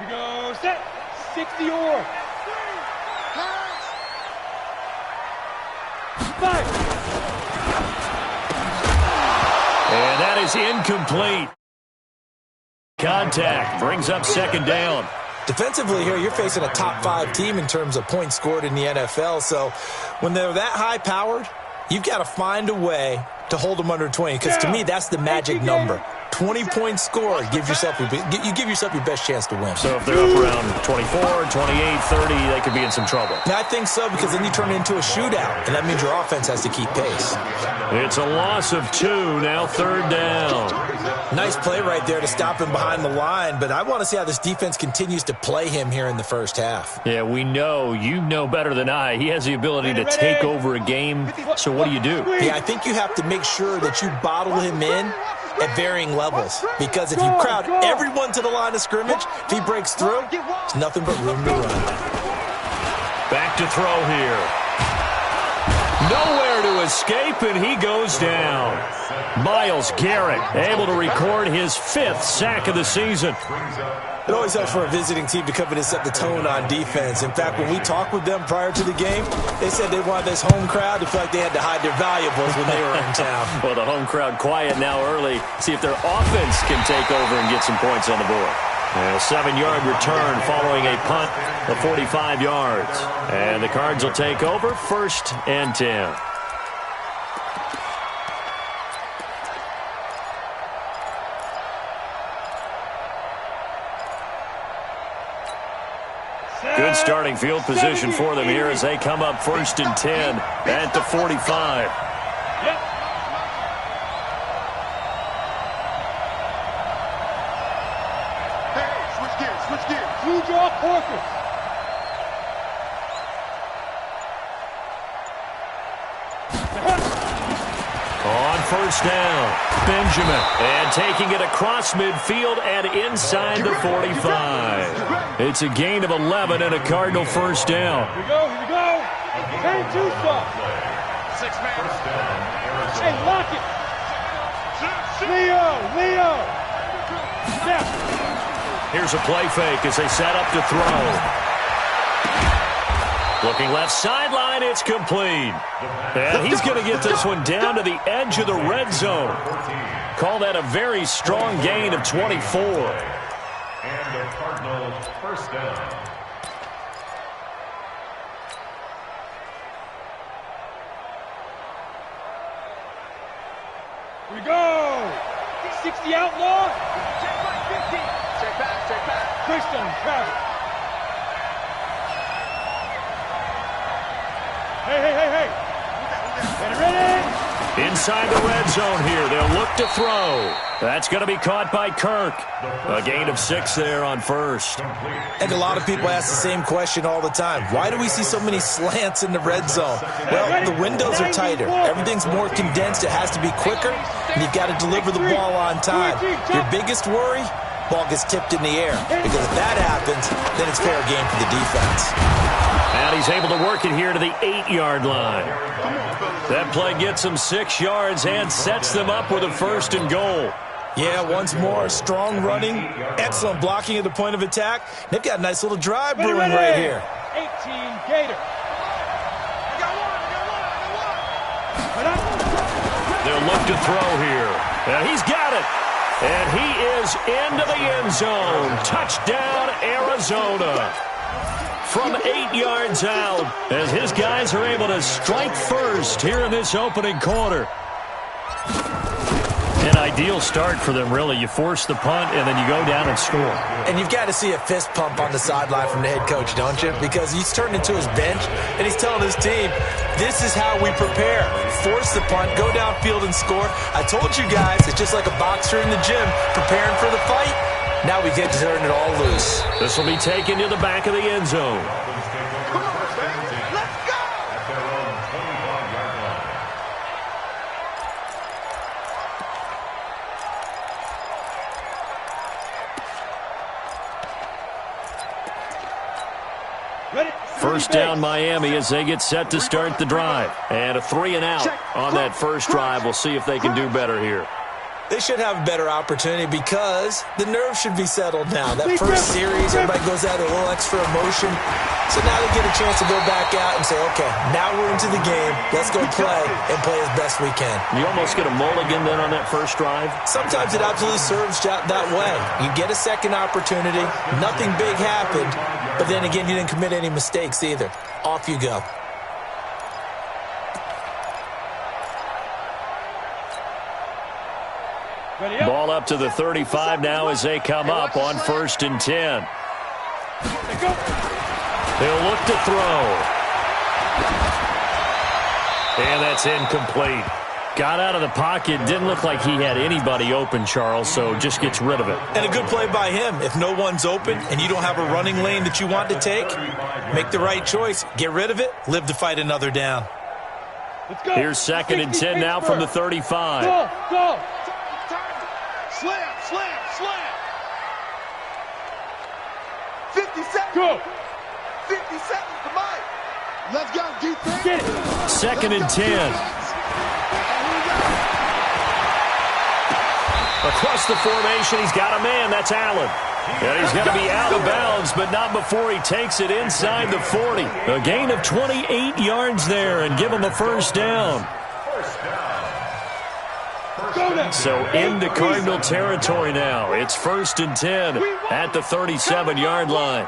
Here we go. Set. 60 or. Five. And that is incomplete. Contact brings up second down. Defensively here, you're facing a top-5 team in terms of points scored in the NFL. So when they're that high-powered, you've got to find a way to hold them under 20. Because to me, that's the magic number. 20-point score, you give yourself your best chance to win. So if they're up around 24, 28, 30, they could be in some trouble. And I think so, because then you turn it into a shootout, and that means your offense has to keep pace. It's a loss of 2, now third down. Nice play right there to stop him behind the line, but I want to see how this defense continues to play him here in the first half. Yeah, we know. You know better than I. He has the ability to take over a game, so what do you do? Yeah, I think you have to make sure that you bottle him in at varying levels, because if you crowd everyone to the line of scrimmage, if he breaks through, there's nothing but room to run. Back to throw here. Nowhere to escape, and he goes down. Myles Garrett able to record his 5th sack of the season. It always helps for a visiting team to come in and set the tone on defense. In fact, when we talked with them prior to the game, they said they wanted this home crowd to feel like they had to hide their valuables when they were in town. Well, the home crowd quiet now early. See if their offense can take over and get some points on the board. A 7-yard return following a punt of 45 yards. And the Cards will take over 1st and 10. Good starting field position for them here as they come up 1st and 10 at the 45. Yep. Hey, switch gears. Blue draw courses. On 1st down, Benjamin. And taking it across midfield and inside the 45. It's a gain of 11 and a Cardinal 1st down. Here we go. Turn 2 soft. 6-man. Hey, lock it. Leo. Step. Here's a play fake as they set up to throw. Looking left sideline, it's complete. And he's going to get this one down to the edge of the red zone. Call that a very strong gain of 24. And the Cardinals 1st down. Here we go. 60 outlaw. Check back. Christian Travis. Hey. Get ready. Inside the red zone here. They'll look to throw. That's going to be caught by Kirk. A gain of 6 there on 1st. And a lot of people ask the same question all the time. Why do we see so many slants in the red zone? Well, the windows are tighter. Everything's more condensed. It has to be quicker, and you've got to deliver the ball on time. Your biggest worry? Ball gets tipped in the air. Because if that happens, then it's fair game for the defense. And he's able to work it here to the 8-yard line. That play gets them 6 yards and sets them up with a 1st and goal. Yeah, once more, strong running, excellent blocking at the point of attack. They've got a nice little drive brewing right here. 18 Gator. They'll look to throw here. And he's got it. And he is into the end zone. Touchdown, Arizona. From 8 yards out, as his guys are able to strike first here in this opening quarter. An ideal start for them, really. You force the punt, and then you go down and score. And you've got to see a fist pump on the sideline from the head coach, don't you? Because he's turned into his bench, and he's telling his team, this is how we prepare. Force the punt, go downfield and score. I told you guys, it's just like a boxer in the gym preparing for the fight. Now we get to turn it all loose. This will be taken to the back of the end zone. First down Miami as they get set to start the drive. And a 3 and out on that first drive. We'll see if they can do better here. They should have a better opportunity because the nerves should be settled now. That first series, everybody goes out with a little extra emotion. So now they get a chance to go back out and say, okay, now we're into the game. Let's go play and play as best we can. You almost get a mulligan then on that first drive? Sometimes it absolutely serves that way. You get a second opportunity. Nothing big happened. But then again, you didn't commit any mistakes either. Off you go. Ball up to the 35 now as they come up on 1st and 10. They'll look to throw. And that's incomplete. Got out of the pocket. Didn't look like he had anybody open, Charles, so just gets rid of it. And a good play by him. If no one's open and you don't have a running lane that you want to take, make the right choice. Get rid of it. Live to fight another down. Here's 2nd and 10 now from the 35. Go. Slam. 50 seconds. Go. 50 seconds for Mike. Let's go, defense. Get it. 2nd and 10. Across the formation, he's got a man. That's Allen. And he's going to be out of bounds, but not before he takes it inside the 40. A gain of 28 yards there and give him a first down. So into Cardinal territory now. It's 1st and 10 at the 37-yard line.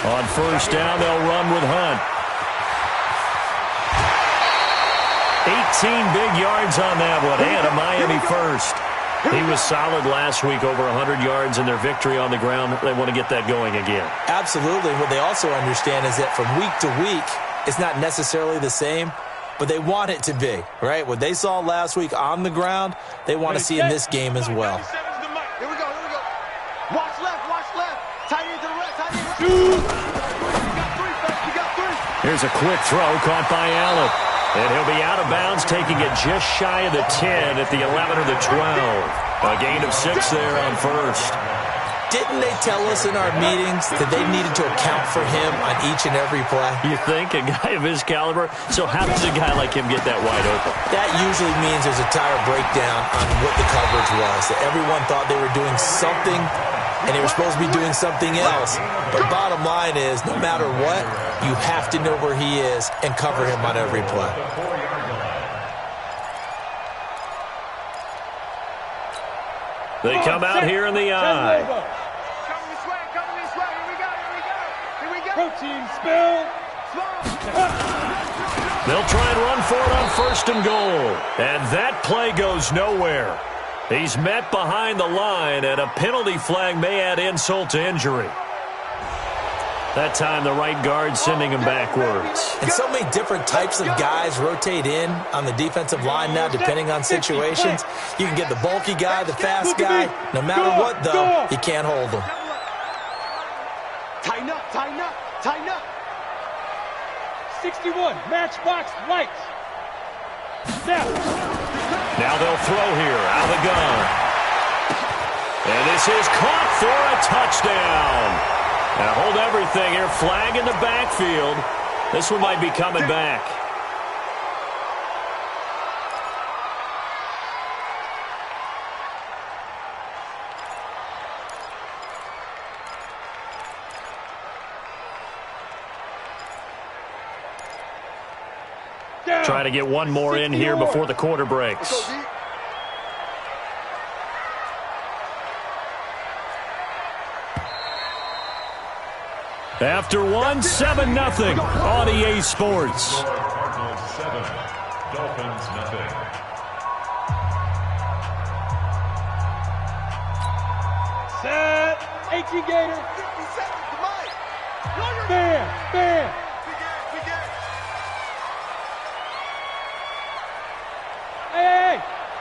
On 1st down, they'll run with Hunt. 18 big yards on that one, and a Miami first. He was solid last week, over 100 yards in their victory on the ground. They want to get that going again. Absolutely. What they also understand is that from week to week, it's not necessarily the same, but they want it to be, right? What they saw last week on the ground, they want to see in this game as well. Here we go. Watch left. Tight end to the right, You got three. Here's a quick throw caught by Allen. And he'll be out of bounds, taking it just shy of the 10 at the 11 or the 12. A gain of 6 there on 1st. Didn't they tell us in our meetings that they needed to account for him on each and every play? You think? A guy of his caliber? So how does a guy like him get that wide open? That usually means there's a tire breakdown on what the coverage was. That everyone thought they were doing something, and they were supposed to be doing something else. But bottom line is, no matter what, you have to know where he is and cover him on every play. They come out here in the eye. Come this way. Here we go. Protein spill. They'll try and run for it on 1st and goal. And that play goes nowhere. He's met behind the line, and a penalty flag may add insult to injury. That time, the right guard sending him backwards. And so many different types of guys rotate in on the defensive line now, depending on situations. You can get the bulky guy, the fast guy. No matter what, though, you can't hold them. Tighten up. 61, matchbox lights. Now they'll throw here, out of the gun. And this is caught for a touchdown. Now hold everything here. Flag in the backfield. This one might be coming back. Try to get one more in here before the quarter breaks. After one, 7-0 on EA Sports. Cardinals 7, Dolphins nothing. Set. 18 Gator. 50 seconds to Mike. Bam. Hey.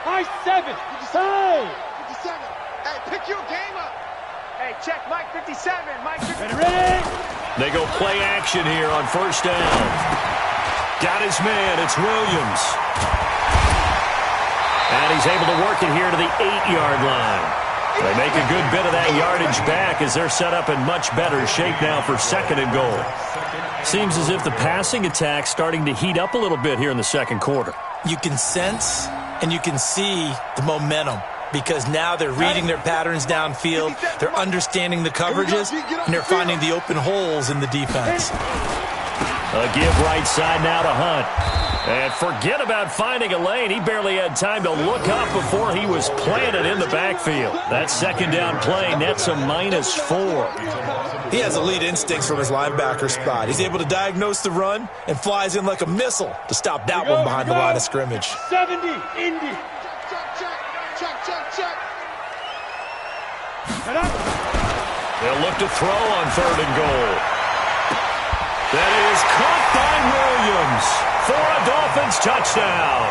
High 7. 57. Hey, pick your game up. Hey, check Mike 57. Mike 57. Ready? They go play action here on 1st down. Got his man. It's Williams. And he's able to work it here to the 8-yard line. They make a good bit of that yardage back as they're set up in much better shape now for 2nd and goal. Seems as if the passing attack's starting to heat up a little bit here in the second quarter. You can sense and you can see the momentum because now they're reading their patterns downfield, they're understanding the coverages, and they're finding the open holes in the defense. A give right side now to Hunt. And forget about finding a lane. He barely had time to look up before he was planted in the backfield. That 2nd down play nets a -4. He has elite instincts from his linebacker spot. He's able to diagnose the run and flies in like a missile to stop that one behind the line of scrimmage. 70, Indy. They'll look to throw on 3rd and goal. That is caught by Williams for a Dolphins touchdown.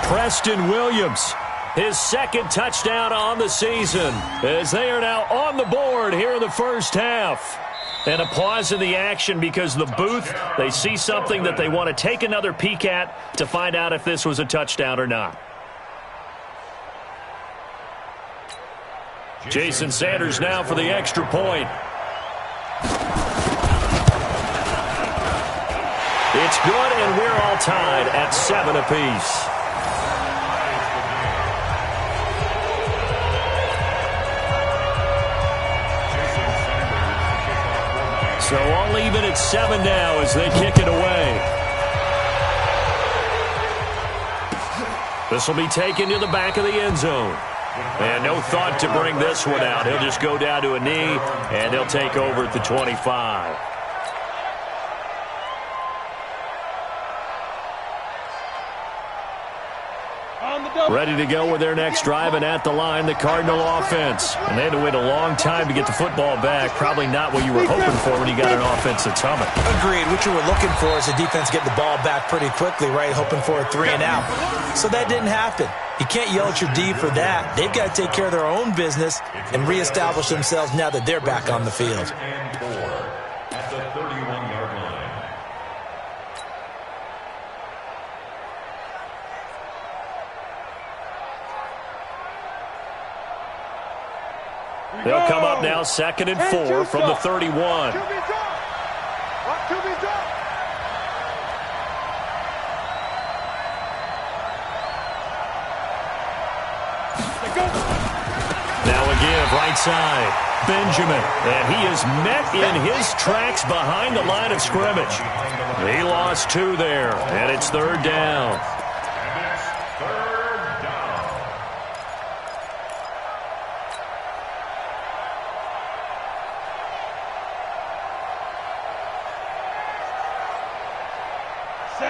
Preston Williams, his 2nd touchdown on the season, as they are now on the board here in the first half. And a pause in the action because the booth, they see something that they want to take another peek at to find out if this was a touchdown or not. Jason Sanders now for the extra point. It's good, and we're all tied at 7 apiece. So all even at 7 now as they kick it away. This will be taken to the back of the end zone. And no thought to bring this one out. He'll just go down to a knee, and he'll take over at the 25. Ready to go with their next drive, and at the line, the Cardinal offense. And they had to wait a long time to get the football back. Probably not what you were hoping for when you got an offense that's humming. Agreed. What you were looking for is the defense get the ball back pretty quickly, right? Hoping for a 3 and out. So that didn't happen. You can't yell at your D for that. They've got to take care of their own business and reestablish themselves now that they're back on the field. At the 31-yard line. They'll come up now 2nd and 4 from the 31. Now a give right side. Benjamin, and he is met in his tracks behind the line of scrimmage. He lost 2 there, and it's 3rd down.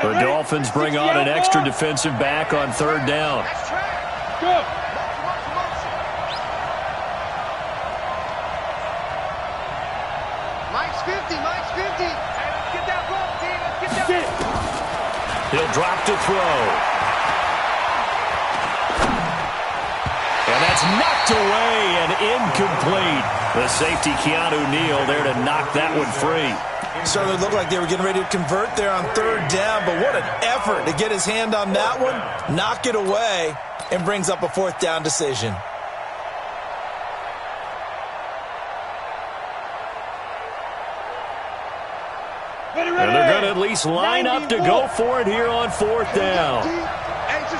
The Dolphins bring on an extra defensive back on 3rd down. Go. Mike's 50. Mike's 50. Hey, let's get that ball, team. Let's get that ball. He'll drop to throw. And that's knocked away and incomplete. The safety, Keanu Neal, there to knock that one free. Certainly looked like they were getting ready to convert there on 3rd down, but what an effort to get his hand on that one, knock it away, and brings up a 4th down decision. And they're going to at least line up to go for it here on 4th down. It's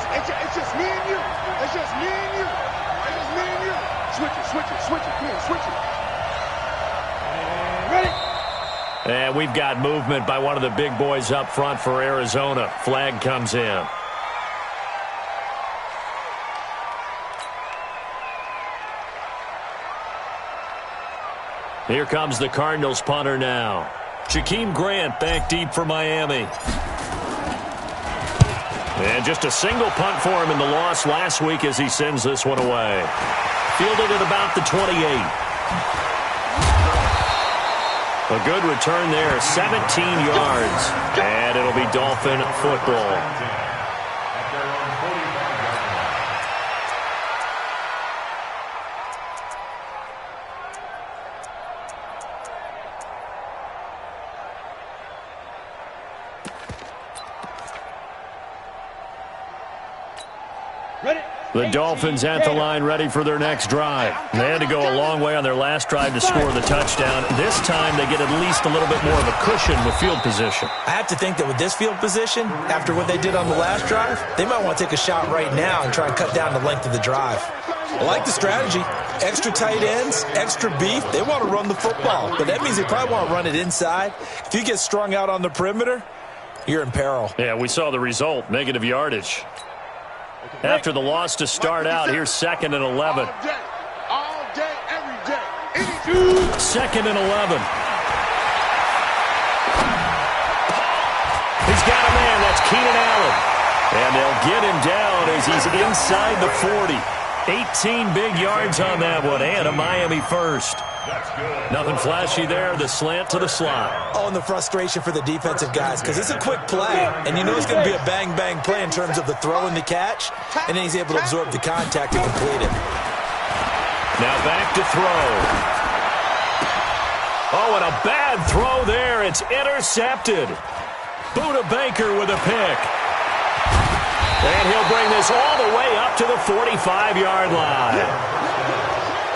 just me and you. It's just me and you. It's just me and you. Switch it. Come here, switch it. Ready? And we've got movement by one of the big boys up front for Arizona. Flag comes in. Here comes the Cardinals punter now. Jakeem Grant back deep for Miami. And just a single punt for him in the loss last week as he sends this one away. Fielded at about the 28. A good return there, 17 yards. And it'll be Dolphin football. Ready? The Dolphins at the line ready for their next drive. They had to go a long way on their last drive to score the touchdown. This time they get at least a little bit more of a cushion with field position. I have to think that with this field position, after what they did on the last drive, they might want to take a shot right now and try and cut down the length of the drive. I like the strategy. Extra tight ends, extra beef. They want to run the football, but that means they probably want to run it inside. If you get strung out on the perimeter, you're in peril. Yeah, we saw the result, negative yardage. After the loss to start out, here's 2nd and 11. All day, every day. 2nd and 11. He's got a man. That's Keenan Allen. And they'll get him down as he's inside the 40. 18 big yards on that one, and a Miami first. Nothing flashy there, the slant to the slot. Oh, and the frustration for the defensive guys, because it's a quick play, and you know it's going to be a bang-bang play in terms of the throw and the catch, and then he's able to absorb the contact and complete it. Now back to throw. Oh, and a bad throw there. It's intercepted. Buda Baker with a pick. And he'll bring this all the way up to the 45-yard line.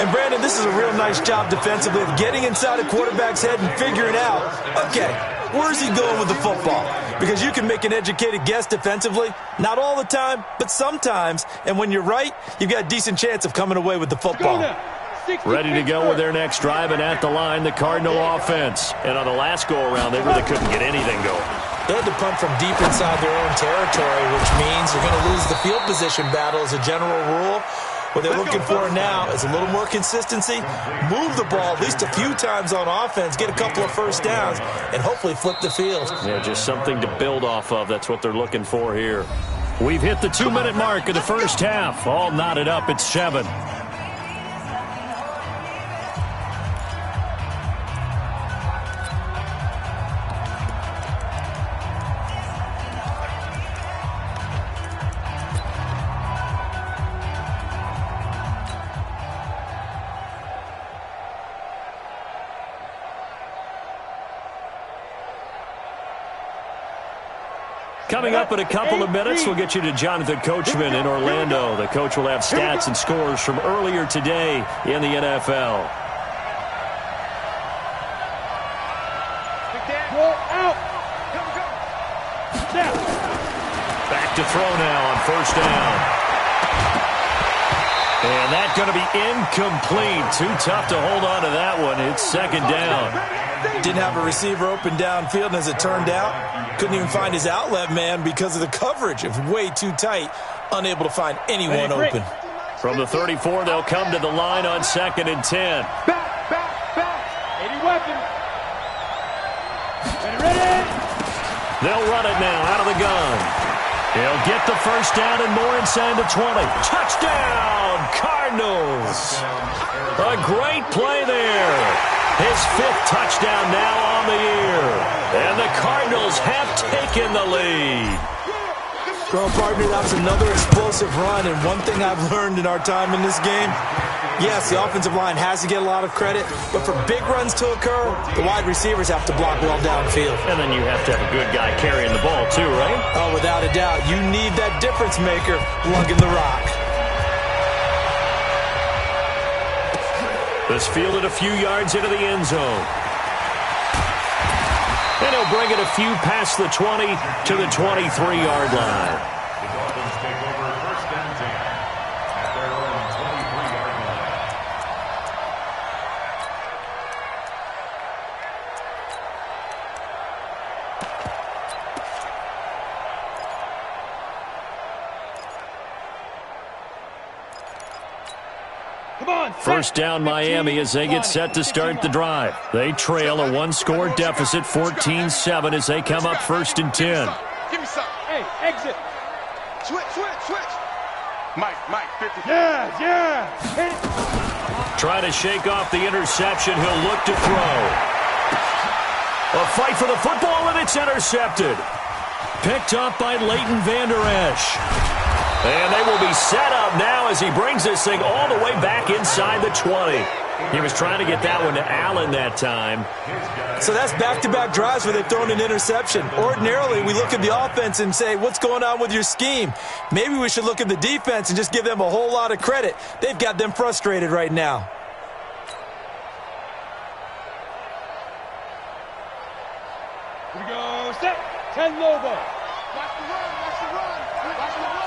And, Brandon, this is a real nice job defensively of getting inside a quarterback's head and figuring out, okay, where's he going with the football? Because you can make an educated guess defensively. Not all the time, but sometimes. And when you're right, you've got a decent chance of coming away with the football. Ready to go with their next drive, and at the line, the Cardinal offense. And on the last go-around, they really couldn't get anything going. They had to punt from deep inside their own territory, which means they're going to lose the field position battle as a general rule. What they're looking for now is a little more consistency, move the ball at least a few times on offense, get a couple of first downs, and hopefully flip the field. Yeah, just something to build off of. That's what they're looking for here. We've hit the 2-minute mark of the first half. All knotted up at 7. Coming up in a couple of minutes, we'll get you to Jonathan Coachman in Orlando. The coach will have stats and scores from earlier today in the NFL. Back to throw now on first down. And that's going to be incomplete. Too tough to hold on to that one. It's 2nd down. Didn't have a receiver open downfield, and as it turned out, couldn't even find his outlet man because of the coverage. It was way too tight, unable to find anyone open. From the 34, they'll come to the line on 2nd and 10. Back. 80 weapons. Ready. They'll run it now out of the gun. He'll get the first down and more inside the 20. Touchdown, Cardinals. A great play there. His 5th touchdown now on the year. And the Cardinals have taken the lead. Well, partner, that was another explosive run. And one thing I've learned in our time in this game, yes, the offensive line has to get a lot of credit, but for big runs to occur, the wide receivers have to block well downfield. And then you have to have a good guy carrying the ball too, right? Oh, without a doubt. You need that difference maker lugging the rock. This fielded a few yards into the end zone. And he'll bring it a few past the 20 to the 23-yard line. The Dolphins take over 1st and 10 at their own 23-yard line. First down Miami as they get set to start the drive. They trail a 1-score deficit, 14-7 as they come up 1st and 10. Give me some. Hey, exit. Switch. Mike, 50. Yeah. Hit it. Try to shake off the interception. He'll look to throw. A fight for the football, and it's intercepted. Picked up by Leighton Vander Esch. And they will be set up now as he brings this thing all the way back inside the 20. He was trying to get that one to Allen that time. So that's back-to-back drives where they've thrown an interception. Ordinarily, we look at the offense and say, what's going on with your scheme? Maybe we should look at the defense and just give them a whole lot of credit. They've got them frustrated right now. Here we go. Set. 10 Lobo. Watch the run. Watch the run. Watch the run.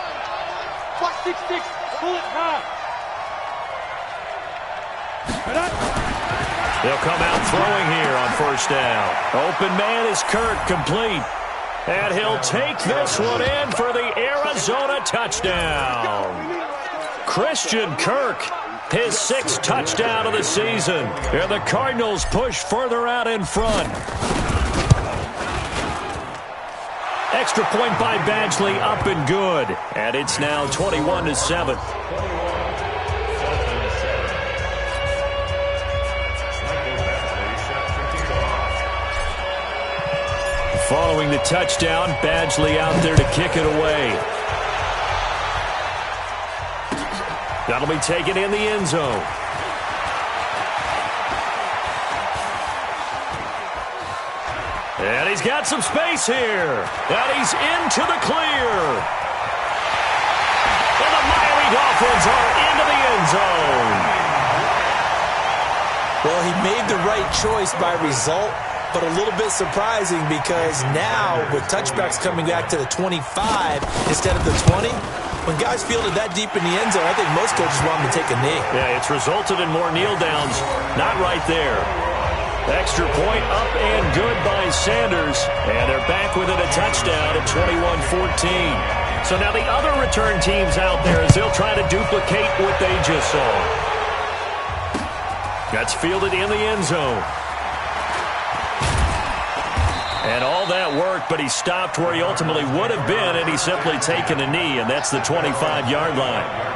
Watch 6-6. Pull it high. They'll come out throwing here on first down. Open man is Kirk, complete. And he'll take this one in for the Arizona touchdown. Christian Kirk, his 6th touchdown of the season. And the Cardinals push further out in front. Extra point by Badgley, up and good. And it's now 21-7. Following the touchdown, Badgley out there to kick it away. That'll be taken in the end zone. And he's got some space here. And he's into the clear. And the Miami Dolphins are into the end zone. Well, he made the right choice by result, but a little bit surprising because now with touchbacks coming back to the 25 instead of the 20, when guys fielded that deep in the end zone, I think most coaches want them to take a knee. Yeah, it's resulted in more kneel downs. Not right there. Extra point up and good by Sanders. And they're back within a touchdown at 21-14. So now the other return teams out there as they'll try to duplicate what they just saw. That's fielded in the end zone. And all that worked, but he stopped where he ultimately would have been, and he's simply taken a knee, and that's the 25-yard line.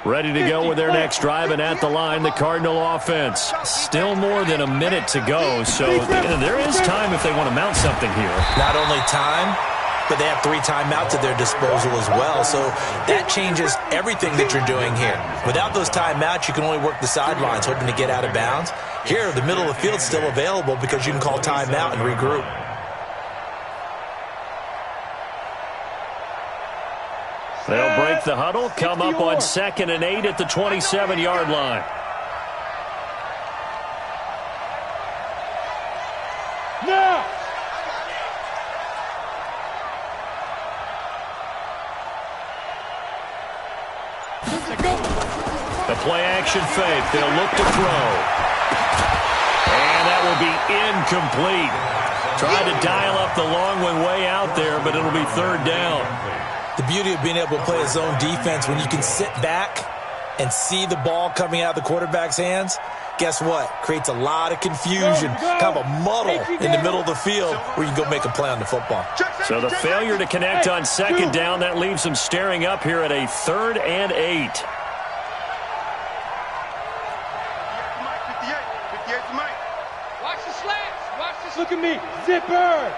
Ready to go with their next drive, and at the line, the Cardinal offense. Still more than a minute to go, so there is time if they want to mount something here. Not only time, but they have 3 timeouts at their disposal as well, so that changes everything that you're doing here. Without those timeouts, you can only work the sidelines, hoping to get out of bounds. Here, the middle of the field's still available because you can call timeout and regroup. They'll break the huddle, come up on 2nd and 8 at the 27-yard line. Now! The play action fake. They'll look to throw. And that will be incomplete. Tried to dial up the long one way out there, but it'll be 3rd down. The beauty of being able to play a zone defense when you can sit back and see the ball coming out of the quarterback's hands, guess what? Creates a lot of confusion, kind of a muddle in the middle of the field where you can go make a play on the football. So the failure to connect on 2nd down, that leaves them staring up here at a 3rd and 8. Watch the slants. Watch this. Look at me. Zipper.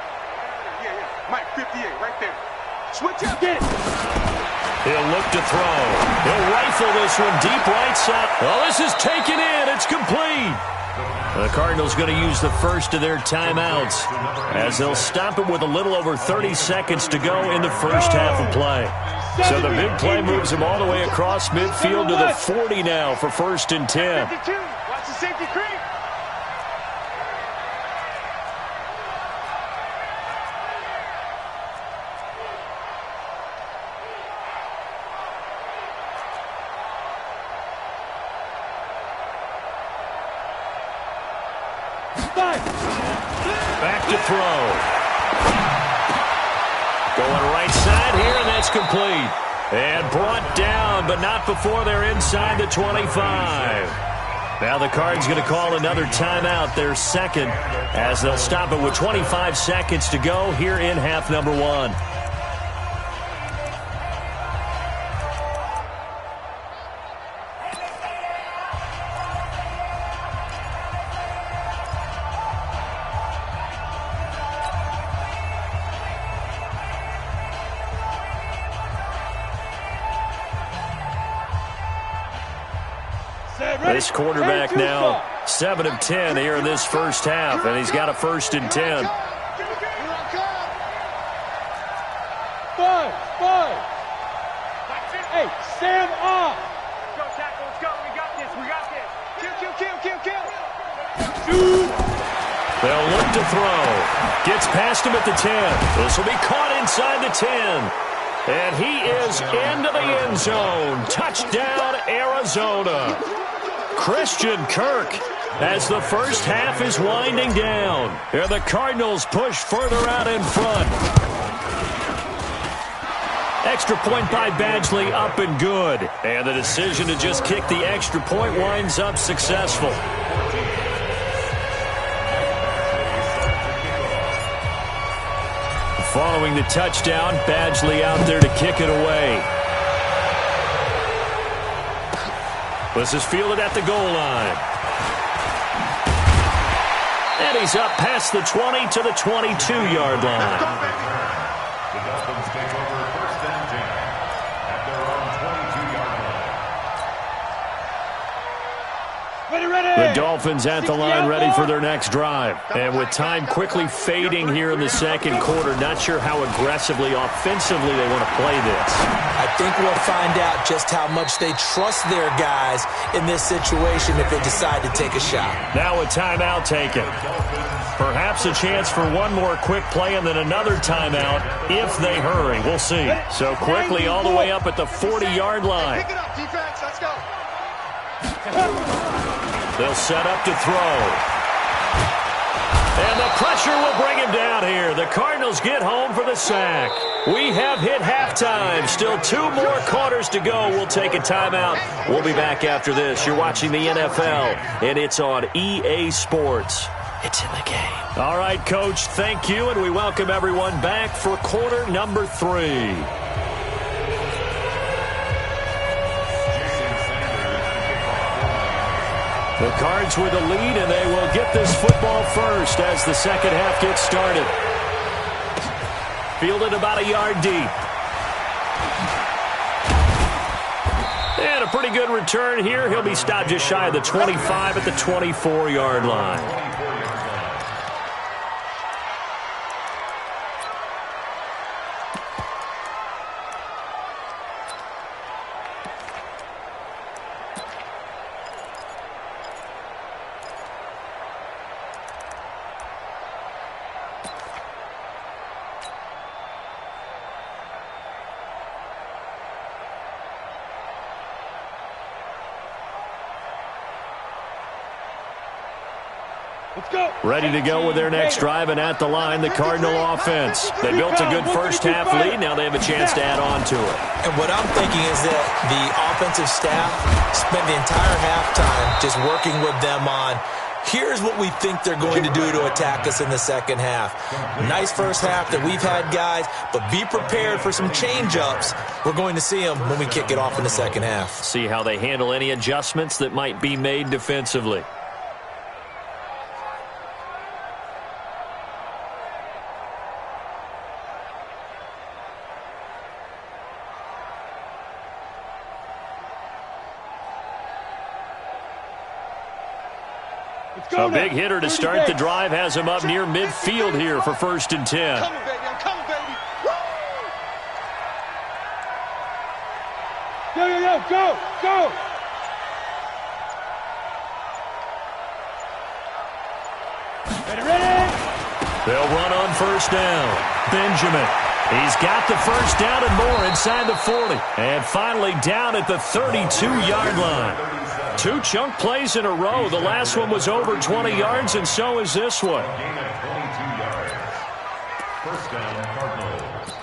Yeah. Mike, 58, right there. Switch up. Get it. He'll look to throw. He'll rifle this one deep right side. Oh, this is taken in. It's complete. The Cardinals going to use the first of their timeouts as they'll stop it with a little over 30 seconds to go in the first half of play. So the big play moves them all the way across midfield to the 40 now for 1st and 10. 52. Watch the safety creep. Back to throw. Going right side here, and that's complete. And brought down, but not before they're inside the 25. Now the Cards going to call another timeout, their 2nd, as they'll stop it with 25 seconds to go here in half number 1. This quarterback now 7 of 10 here in this first half, and he's got a 1st and 10. 5. Hey, Sam off. Go, tackle, let's go. We got this. Kill. Shoot. They'll look to throw. Gets past him at the 10. This will be caught inside the 10. And he is into the end zone. Touchdown, Arizona. Christian Kirk, as the first half is winding down. And the Cardinals push further out in front. Extra point by Badgley, up and good. And the decision to just kick the extra point winds up successful. Following the touchdown, Badgley out there to kick it away. This is fielded at the goal line. And he's up past the 20 to the 22-yard line. The Dolphins take over 1st and 10 at their own 22-yard line. The Dolphins at the line, ready for their next drive. And with time quickly fading here in the second quarter, not sure how aggressively, offensively they want to play this. I think we'll find out just how much they trust their guys in this situation if they decide to take a shot. Now a timeout taken. Perhaps a chance for one more quick play and then another timeout if they hurry. We'll see. So quickly all the way up at the 40-yard line. Pick it up, defense. Let's go. They'll set up to throw. And the pressure will bring him down here. The Cardinals get home for the sack. We have hit halftime. Still 2 more quarters to go. We'll take a timeout. We'll be back after this. You're watching the NFL, and it's on EA Sports. It's in the game. All right, Coach, thank you, and we welcome everyone back for quarter number 3. The Cards with the lead, and they will get this football first as the second half gets started. Fielded about a yard deep. And a pretty good return here. He'll be stopped just shy of the 25 at the 24-yard line. Ready to go with their next drive, and at the line, the Cardinal offense. They built a good first half lead. Now they have a chance to add on to it. And what I'm thinking is that the offensive staff spent the entire halftime just working with them on, here's what we think they're going to do to attack us in the second half. Nice first half that we've had, guys, but be prepared for some change-ups. We're going to see them when we kick it off in the second half. See how they handle any adjustments that might be made defensively. A big hitter to start the drive has him up near midfield here for 1st and 10. I'm coming, baby. I'm coming, baby. Woo! Yo, go, go. Ready? They'll run on 1st down. Benjamin. He's got the 1st down and more inside the 40. And finally down at the 32-yard line. 2 chunk plays in a row. The last one was over 20 yards, and so is this one. Gain of 22 yards. 1st down, Cardinals.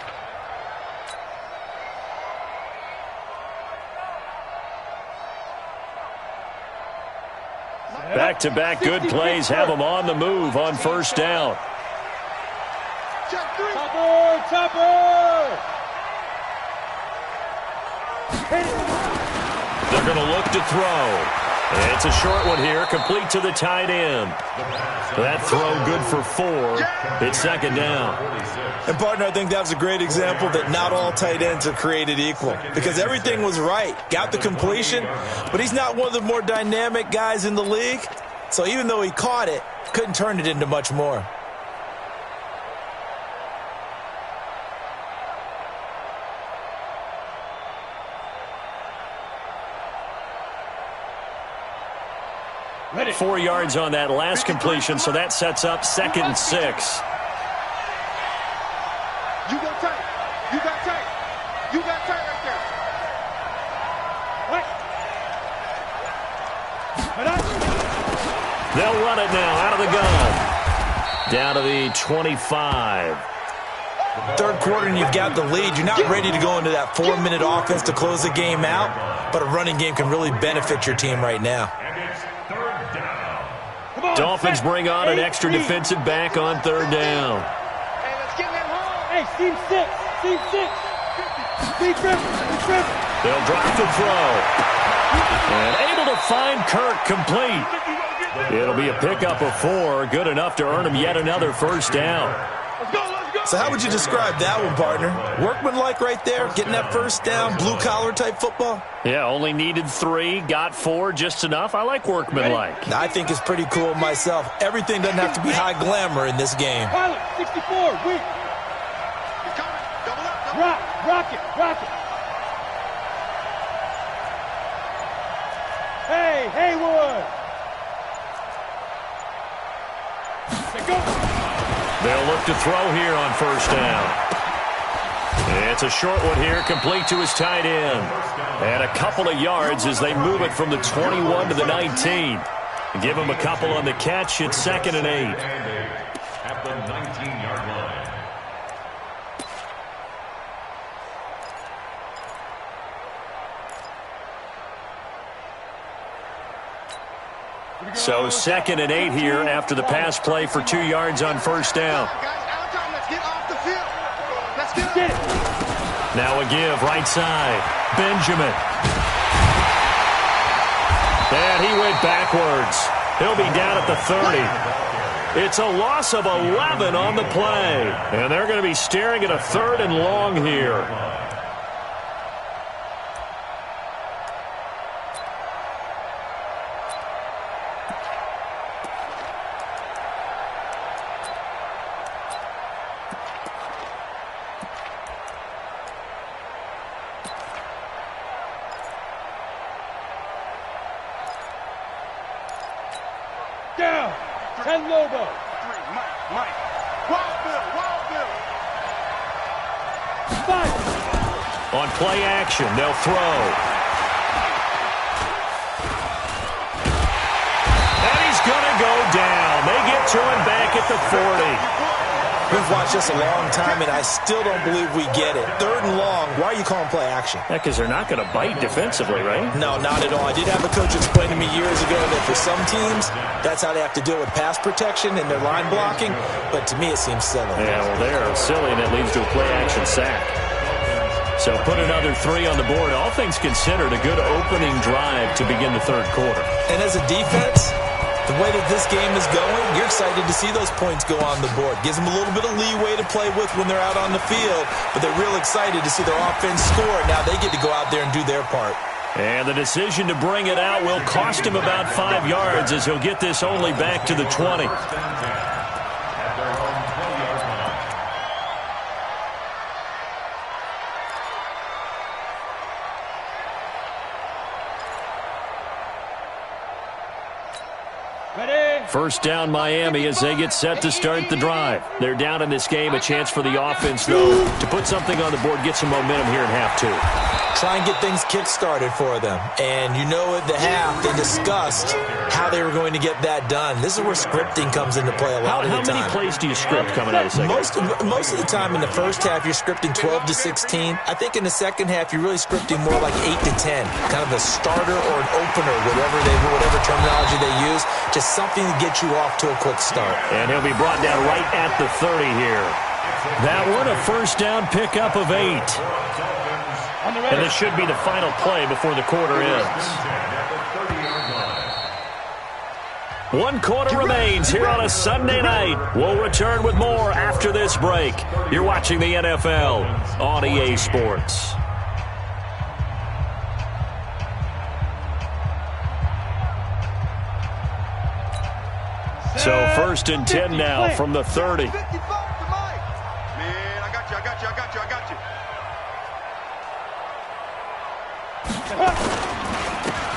Back-to-back good plays have them on the move on 1st down. Topper! They're going to look to throw. And it's a short one here, complete to the tight end. That throw good for 4. It's second down. And, partner, I think that was a great example that not all tight ends are created equal because everything was right. Got the completion, but he's not one of the more dynamic guys in the league. So even though he caught it, couldn't turn it into much more. Ready. 4 yards on that last completion, so that sets up 2nd and 6. You got tight. You got tight. You got tight right there. What? They'll run it now out of the gun. Down to the 25. Third quarter and you've got the lead. You're not ready to go into that 4-minute offense to close the game out, but a running game can really benefit your team right now. Dolphins bring on an extra defensive back on 3rd down. Hey, let's get them home. Hey, team 6. Team 6. Team Griffin. They'll drop the throw. And able to find Kirk complete. It'll be a pickup of 4. Good enough to earn him yet another first down. Let's go. So how would you describe that one, partner? Workmanlike right there, getting that first down, blue-collar type football? Yeah, only needed 3, got 4, just enough. I like workmanlike. I think it's pretty cool myself. Everything doesn't have to be high glamour in this game. Pilot, 64, weak. Rock it. Hey, Haywood. Let's go. They'll look to throw here on first down. It's a short one here, complete to his tight end. And a couple of yards as they move it from the 21 to the 19. Give him a couple on the catch. It's 2nd and 8. At the 19-yard line. So 2nd and 8 here after the pass play for 2 yards on first down. Let's get off the field. Let's get it. Now a give, right side. Benjamin. And he went backwards. He'll be down at the 30. It's a loss of 11 on the play. And they're going to be staring at a 3rd and long here. Down. 10 Lobo. 3, Mike. Wild Bill. 5. On play action, they'll throw. And he's going to go down. They get to him back at the 40. We've watched this a long time, and I still don't believe we get it. 3rd and long, why are you calling play action? Yeah, because they're not going to bite defensively, right? No, not at all. I did have a coach explain to me years ago that for some teams, that's how they have to deal with pass protection and their line blocking, but to me it seems silly. Yeah, well, they're silly, and it leads to a play-action sack. So put another 3 on the board. All things considered, a good opening drive to begin the 3rd quarter. And as a defense, the way that this game is going, you're excited to see those points go on the board. Gives them a little bit of leeway to play with when they're out on the field, but they're real excited to see their offense score. Now they get to go out there and do their part. And the decision to bring it out will cost him about 5 yards as he'll get this only back to the 20. First down Miami as they get set to start the drive. They're down in this game. A chance for the offense, though, to put something on the board, get some momentum here in half 2. Try and get things kick-started for them. And you know at the half, they discussed how they were going to get that done. This is where scripting comes into play a lot of the time. How many plays do you script coming out of the second? Most of the time in the first half, you're scripting 12 to 16. I think in the second half, you're really scripting more like 8 to 10. Kind of a starter or an opener, whatever terminology they use. Just something to get you off to a quick start. And he'll be brought down right at the 30 here. That one, a first down pickup of 8. And this should be the final play before the quarter ends. 1 quarter remains here on a Sunday night. We'll return with more after this break. You're watching the NFL on EA Sports. So 1st and 10 now from the 30. Man, I got you.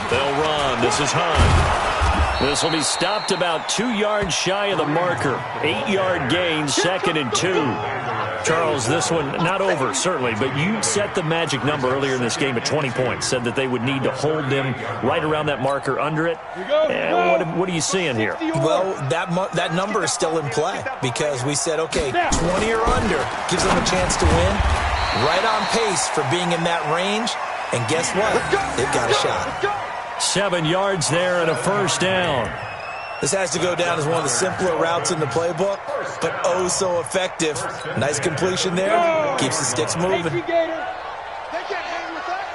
They'll run. This is Hunt. This will be stopped about 2 yards shy of the marker. 8-yard gain, 2nd and 2. Charles, this one not over, certainly, but you set the magic number earlier in this game at 20 points, said that they would need to hold them right around that marker under it. What are you seeing here? Well, that number is still in play because we said, okay, 20 or under gives them a chance to win. Right on pace for being in that range. And guess what? They've got a shot. 7 yards there and a 1st down. This has to go down as one of the simpler routes in the playbook, but oh so effective. Nice completion there. Keeps the sticks moving. They can't hang with us.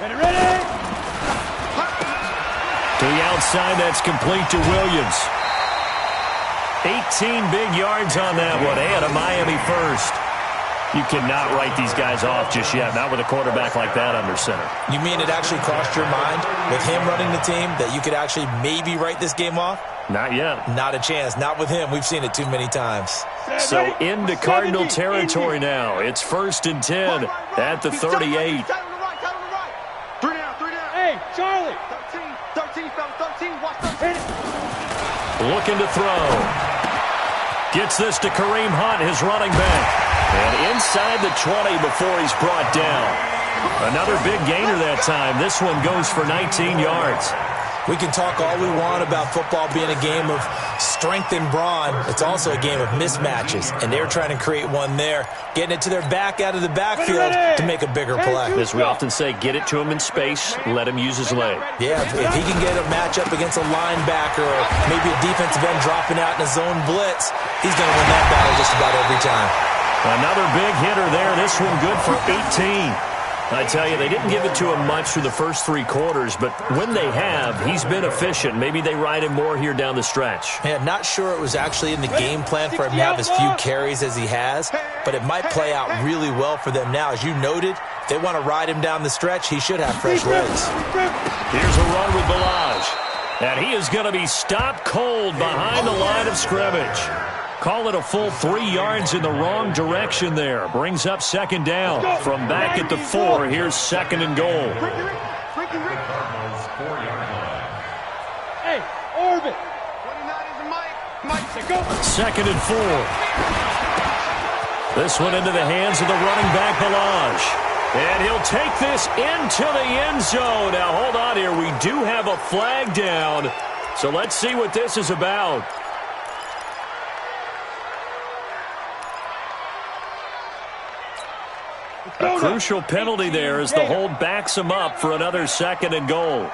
Ready? To the outside, that's complete to Williams. 18 big yards on that one, and a Miami first. You cannot write these guys off just yet, not with a quarterback like that under center. You mean it actually crossed your mind with him running the team that you could actually maybe write this game off? Not yet. Not a chance. Not with him. We've seen it too many times. So into Cardinal territory now. It's 1st and 10 at the 38. 3 down. Hey, Charlie. 13, 13. Watch 13. Looking to throw. Gets this to Kareem Hunt, his running back. And inside the 20 before he's brought down. Another big gainer that time. This one goes for 19 yards. We can talk all we want about football being a game of strength and brawn. It's also a game of mismatches, and they're trying to create one there, getting it to their back out of the backfield to make a bigger play. As we often say, get it to him in space, let him use his leg. Yeah, if he can get a matchup against a linebacker or maybe a defensive end dropping out in a zone blitz, he's going to win that battle just about every time. Another big hitter there. This one good for 18. I tell you, they didn't give it to him much through the first 3 quarters, but when they have, he's been efficient. Maybe they ride him more here down the stretch. Yeah, not sure it was actually in the game plan for him to have as few carries as he has, but it might play out really well for them now. As you noted, if they want to ride him down the stretch, he should have fresh legs. Here's a run with Ballage, and he is going to be stopped cold behind the line of scrimmage. Call it a full 3 yards in the wrong direction there. Brings up 2nd down. From back at the 4, here's 2nd and goal. Hey, Orbit. 29 is the Mike. Go. 2nd and 4. This one into the hands of the running back, Ballage. And he'll take this into the end zone. Now, hold on here. We do have a flag down. So let's see what this is about. A crucial penalty there as the hold backs him up for another 2nd and goal.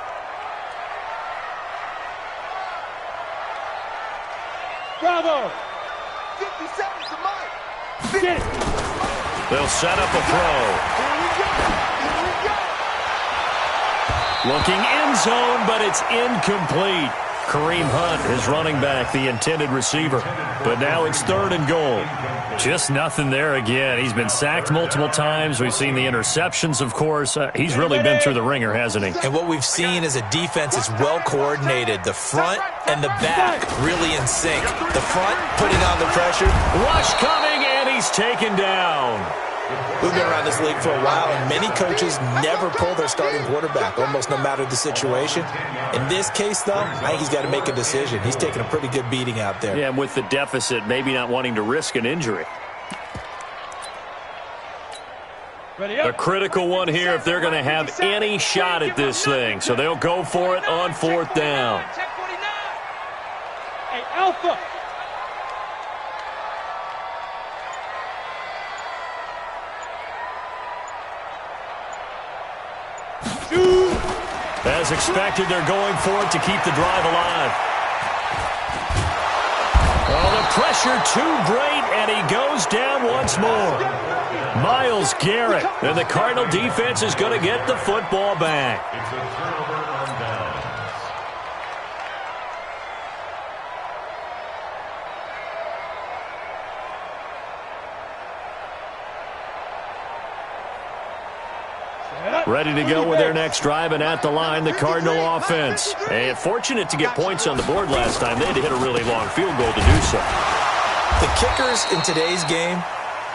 Bravo. 57 to Mike. Get it. They'll set up a throw. Looking end zone, but it's incomplete. Kareem Hunt, his running back, the intended receiver. But now it's 3rd and goal. Just nothing there again. He's been sacked multiple times. We've seen the interceptions, of course. He's really been through the ringer, hasn't he? And what we've seen is a defense that's well coordinated. The front and the back really in sync. The front putting on the pressure. Rush coming, and he's taken down. We've been around this league for a while, and many coaches never pull their starting quarterback, almost no matter the situation. In this case, though, I think he's got to make a decision. He's taking a pretty good beating out there. Yeah, and with the deficit, maybe not wanting to risk an injury. A critical one here if they're going to have any shot at this thing. So they'll go for it on 4th down. Hey, Alpha. As expected, they're going for it to keep the drive alive. Oh, the pressure too great, and he goes down once more. Myles Garrett, and the Cardinal defense is going to get the football back. It's a turnover on down. ready to go with their next drive, and at the line, the Cardinal offense. And fortunate to get points on the board last time. They had to hit a really long field goal to do so. The kickers in today's game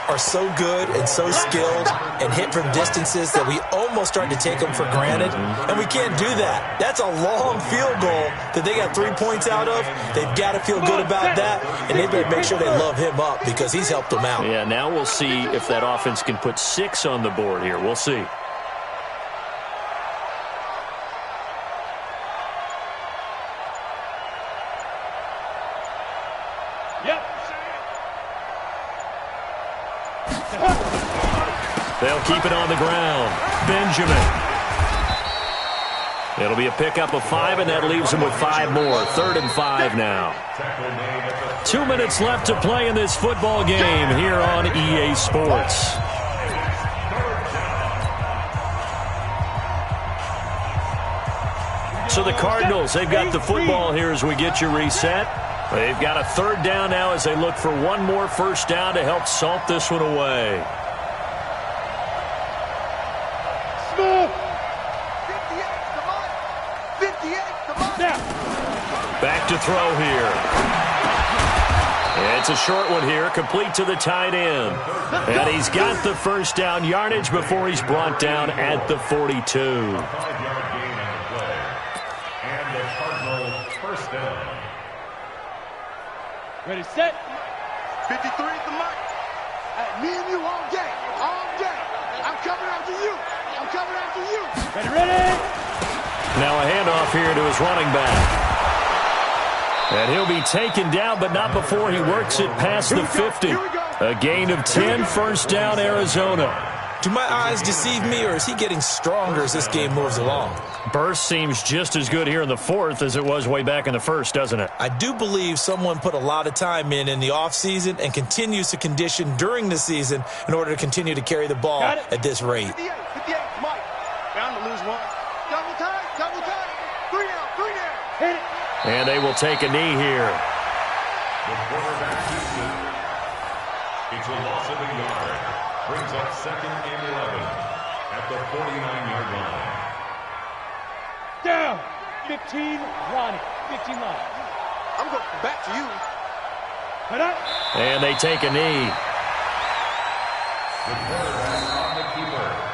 are so good and so skilled and hit from distances that we almost start to take them for granted, and we can't do that. That's a long field goal that they got 3 points out of. They've got to feel good about that, and they better make sure they love him up because he's helped them out. Yeah, now we'll see if that offense can put 6 on the board here. We'll see. They'll keep it on the ground. Benjamin. It'll be a pickup of 5, and that leaves them with 5 more. 3rd and 5 now. 2 minutes left to play in this football game here on EA Sports. So the Cardinals, they've got the football here as we get you reset. They've got a 3rd down now as they look for one more first down to help salt this one away. Back to throw here. It's a short one here, complete to the tight end. And he's got the first down yardage before he's brought down at the 42. 5-yard gain on the play. And the Cardinals first down. Ready, set. 53 at the mic. Hey, me and you all day. All day. I'm coming after you. I'm coming after you. Ready, ready. Now a handoff here to his running back. And he'll be taken down, but not before he works it past the 50. A gain of 10, first down, Arizona. Do my eyes deceive me, or is he getting stronger as this game moves along? Burst seems just as good here in the 4th as it was way back in the 1st, doesn't it? I do believe someone put a lot of time in the offseason and continues to condition during the season in order to continue to carry the ball at this rate. 58, Mike. Bound to lose one. Double time. 3 down. Hit it. And they will take a knee here. The quarterback keeps it. It's a loss of a yard. Brings up 2nd and 11 at the 49-yard line. Down. 15, Ronnie. 15 line. I'm going back to you. Cut out. And they take a knee. The quarterback on the keeper.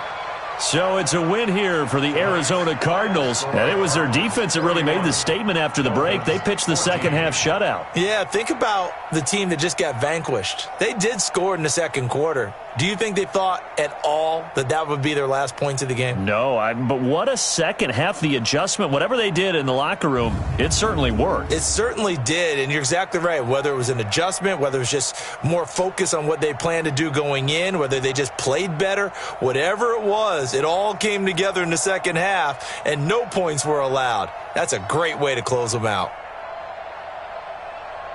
So it's a win here for the Arizona Cardinals. And it was their defense that really made the statement after the break. They pitched the second half shutout. Yeah, think about the team that just got vanquished. They did score in the 2nd quarter. Do you think they thought at all that that would be their last points of the game? No, but what a second half. The adjustment, whatever they did in the locker room, it certainly worked. It certainly did, and you're exactly right. Whether it was an adjustment, whether it was just more focus on what they planned to do going in, whether they just played better, whatever it was, it all came together in the second half, and no points were allowed. That's a great way to close them out.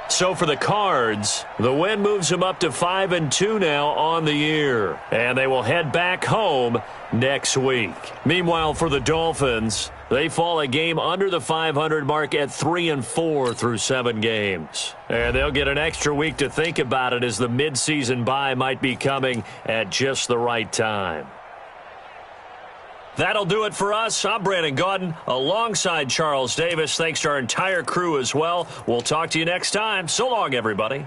So for the Cards, the win moves them up to 5-2 now on the year. And they will head back home next week. Meanwhile, for the Dolphins, they fall a game under the 500 mark at 3-4 through 7 games. And they'll get an extra week to think about it as the midseason bye might be coming at just the right time. That'll do it for us. I'm Brandon Gaudin alongside Charles Davis. Thanks to our entire crew as well. We'll talk to you next time. So long, everybody.